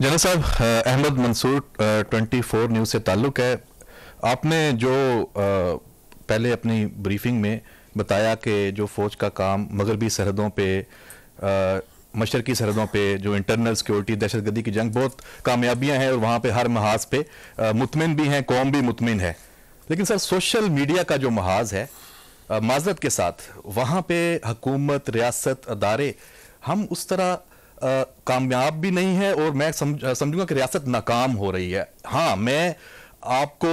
General साहब, Ahmad Mansoor 24 news से ताल्लुक़ है। आपने जो पहले अपनी ब्रीफिंग में बताया कि जो फ़ौज का काम मगरबी सरहदों पे, मशरकी सरहदों पे जो इंटरनल सिक्योरिटी दहशतगर्दी की जंग बहुत कामयाबियां हैं और वहाँ पे हर महाज पे मुतमिन भी हैं, कौम भी मुतमिन है। लेकिन सर सोशल मीडिया का जो महाज है, माजरत के साथ वहाँ पे हुकूमत, रियासत, अदारे हम उस तरह कामयाब भी नहीं है और मैं समझूंगा कि रियासत नाकाम हो रही है। हाँ, मैं आपको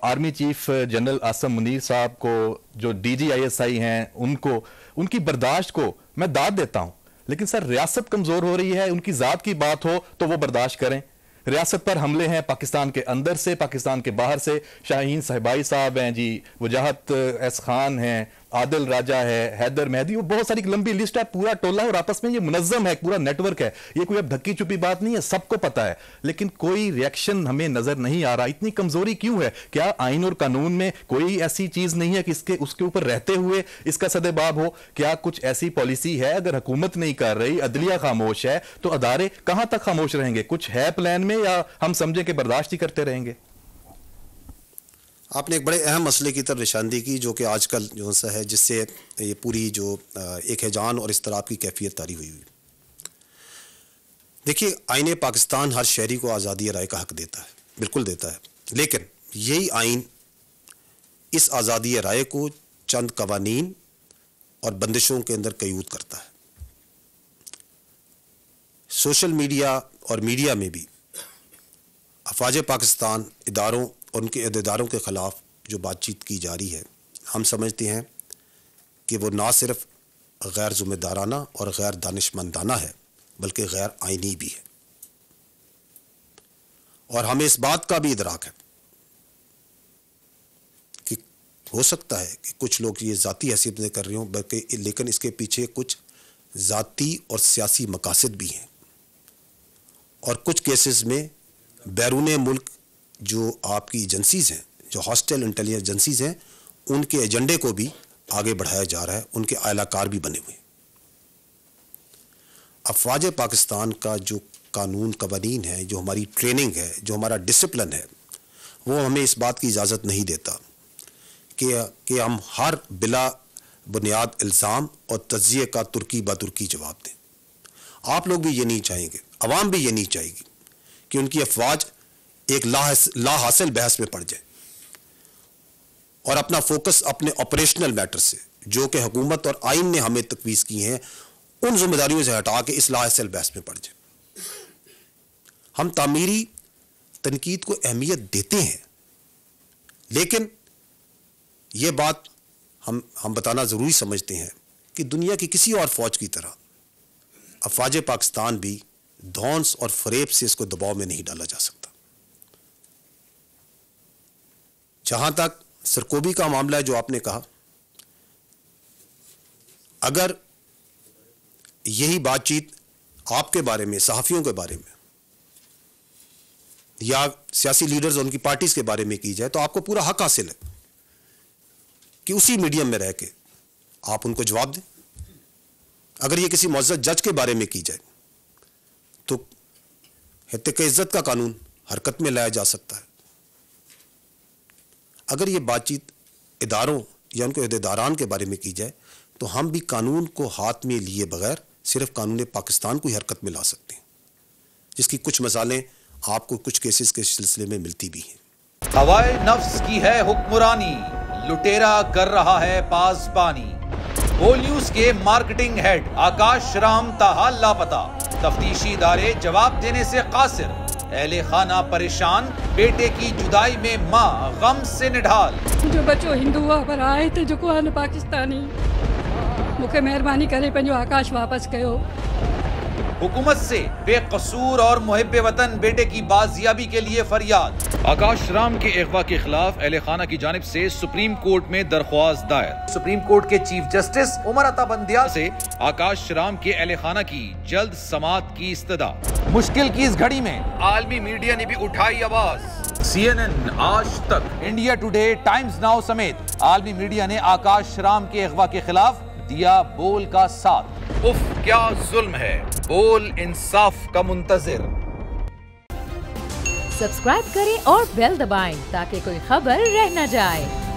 army chief general Asim Munir साहब को, जो DGISI हैं, उनको, उनकी बर्दाश्त को मैं दाद देता हूं। लेकिन सर रियासत कमजोर हो रही है। उनकी जात की बात हो तो वो बर्दाश्त करें। रियासत पर हमले हैं पाकिस्तान के अंदर से, पाकिस्तान के बाहर से। शाहीन साहिबाई साहब हैं जी, वजाहत एस खान हैं, आदिल राजा है, हैदर मेहदी, वो बहुत सारी लंबी लिस्ट है, पूरा टोला और आपस में ये मुनज़्ज़म है, पूरा नेटवर्क है। ये कोई अब धक्की चुपी बात नहीं है, सबको पता है। लेकिन कोई रिएक्शन हमें नजर नहीं आ रहा। इतनी कमजोरी क्यों है? क्या आइन और कानून में कोई ऐसी चीज नहीं है कि इसके उसके ऊपर रहते हुए इसका सदेबाब हो? क्या कुछ ऐसी पॉलिसी है? अगर हुकूमत नहीं कर रही, अदलिया खामोश है, तो अदारे कहां तक खामोश रहेंगे? कुछ है प्लान में या हम समझे कि बर्दाश्त ही करते रहेंगे? आपने एक बड़े अहम मसले की तरफ निशानदी की, जो कि आजकल जो सा है, जिससे ये पूरी जो एक हैजान और इस तरह की कैफियत तारी हुई। देखिए, आईन पाकिस्तान हर शहरी को आज़ादी राय का हक देता है, बिल्कुल देता है। लेकिन यही आइन इस आज़ादी राय को चंद कवानीन और बंदिशों के अंदर कैद करता है। सोशल मीडिया और मीडिया में भी अफवाज पाकिस्तान इदारों और उनके अहदेदारों के ख़िलाफ़ जो बातचीत की जा रही है, हम समझते हैं कि वो ना सिर्फ गैर ज़िम्मेदाराना और गैर दानिशमंदाना है, बल्कि गैर आइनी भी है। और हमें इस बात का भी इदराक है कि हो सकता है कि कुछ लोग ये ज़ाती हैसियत में कर रहे हों, बल्कि लेकिन इसके पीछे कुछ ज़ाती और सियासी मकासद भी हैं। और कुछ केसेस में बैरून मुल्क जो आपकी एजेंसीज़ हैं, जो हॉस्टाइल इंटेलिजेंस एजेंसीज़ हैं, उनके एजेंडे को भी आगे बढ़ाया जा रहा है। उनके आलाकार भी बने हुए हैं। अफवाज पाकिस्तान का जो कानून कवानीन है, जो हमारी ट्रेनिंग है, जो हमारा डिसिप्लिन है, वो हमें इस बात की इजाज़त नहीं देता कि हम हर बिला बुनियाद इल्ज़ाम और तज्ज़िये का तुर्की ब तुर्की जवाब दें। आप लोग भी ये नहीं चाहेंगे, अवाम भी ये नहीं चाहेगी कि उनकी अफवाज एक ला हासिल बहस में पड़ जाए और अपना फोकस अपने ऑपरेशनल मैटर से, जो कि हुकूमत और आइन ने हमें तकवीज़ की हैं, उन जिम्मेदारियों से हटा के इस ला हासिल बहस में पड़ जाए। हम तामीरी तनकीद को अहमियत देते हैं, लेकिन यह बात हम बताना ज़रूरी समझते हैं कि दुनिया की किसी और फौज की तरह अफवाज पाकिस्तान भी धौंस और फरेब से इसको दबाव में नहीं डाला जा सकता। जहां तक सरकोबी का मामला है, जो आपने कहा, अगर यही बातचीत आपके बारे में, सहाफ़ियों के बारे में या सियासी लीडर्स और उनकी पार्टीज के बारे में की जाए, तो आपको पूरा हक हासिल है कि उसी मीडियम में रह के आप उनको जवाब दें। अगर ये किसी मुअज़्ज़ज़ जज के बारे में की जाए तो हित्ते इज्जत का कानून हरकत में लाया जा सकता है। अगर ये बातचीत इदारों या उनके अहदेदारान के बारे में की जाए, तो हम भी कानून को हाथ में लिए बगैर सिर्फ कानून पाकिस्तान को ही हरकत में ला सकते हैं, जिसकी कुछ मिसालें आपको कुछ केसेस के सिलसिले में मिलती भी हैं। हवाए नफ्स की है हुक्मरानी, लुटेरा कर रहा है पासबानी। बोल न्यूज के मार्केटिंग हेड आकाश राम ताहाल लापता, तफ्तीशी इदारे जवाब देने से कासिर, अहले खाना परेशान, बेटे की जुदाई में माँ गम से निढाल। जो बच्चो हिंदू हुआ पर आए थे जो को पाकिस्तानी, मुझे मेहरबानी करे पंजो आकाश वापस कयो। हुकूमत से बेकसूर और मुहिब्बे वतन बेटे की बाजियाबी के लिए फरियाद। आकाश राम के अगवा के खिलाफ अहले खाना की जानिब से सुप्रीम कोर्ट में दरख्वास्त दायर। सुप्रीम कोर्ट के चीफ जस्टिस उमर अता बंदियाल से आकाश राम के अहले खाना की जल्द समाअत की इस्तदा। मुश्किल की इस घड़ी में आलमी मीडिया ने भी उठाई आवाज। CNN, आज तक, इंडिया टुडे, टाइम्स नाउ समेत आलमी मीडिया ने आकाश राम के अगवा के खिलाफ दिया बोल का साथ। उफ क्या जुल्म है, बोल इंसाफ का मुंतजिर। सब्सक्राइब करें और बेल दबाएं ताकि कोई खबर रह न जाए।